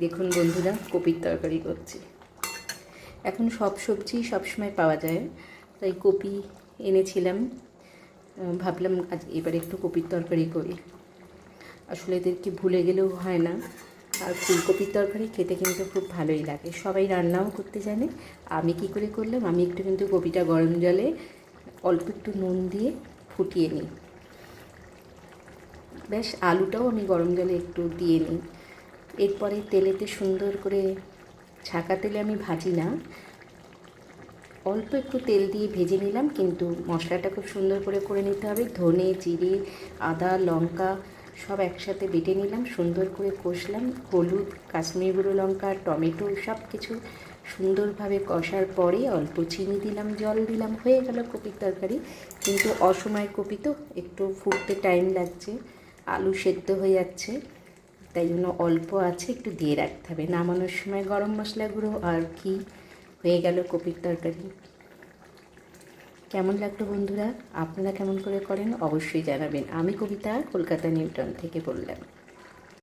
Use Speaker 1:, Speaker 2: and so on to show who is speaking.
Speaker 1: দেখুন বন্ধুরা, কপির তরকারি করছি। এখন সব সবজি সবসময় পাওয়া যায়, তাই কপি এনেছিলাম। ভাবলাম আজ এবার একটু কপির তরকারি করি। আসলে এদেরকে ভুলে গেলেও হয় না। আর ফুলকপির তরকারি খেতে কিন্তু খুব ভালোই লাগে, সবাই রান্নাও করতে জানে। আমি কি করে করলাম, আমি একটু কিন্তু কপিটা গরম জলে অল্প একটু নুন দিয়ে ফুটিয়ে নিই। বেশ, আলুটাও আমি গরম জলে একটু দিয়ে নিই। এরপরে তেলেতে সুন্দর করে, ছাঁকা তেলে আমি ভাজি না, অল্প একটু তেল দিয়ে ভেজে নিলাম। কিন্তু মশলাটা খুব সুন্দর করে নিতে হবে। ধনে, জিরে, আদা, লঙ্কা সব একসাথে বেটে নিলাম, সুন্দর করে কষলাম। হলুদ, কাশ্মীরি গুঁড়ো লঙ্কা, টমেটো সব কিছু সুন্দরভাবে কষার পরে অল্প চিনি দিলাম, জল দিলাম, হয়ে গেল কপির তরকারি। কিন্তু অসময়ে কপি তো একটু ফুটতে টাইম লাগছে, আলু সেদ্ধ হয়ে যাচ্ছে, তাই জন্য অল্প আছে একটু দিয়ে রাখতে হবে। নামানোর সময় গরম মশলা গুঁড়ো আর ঘি, হয়ে গেল কপির তরকারি। কেমন লাগলো বন্ধুরা? আপনারা কেমন করে করেন অবশ্যই জানাবেন। আমি কবিতা, কলকাতা নিউটাউন থেকে বললাম।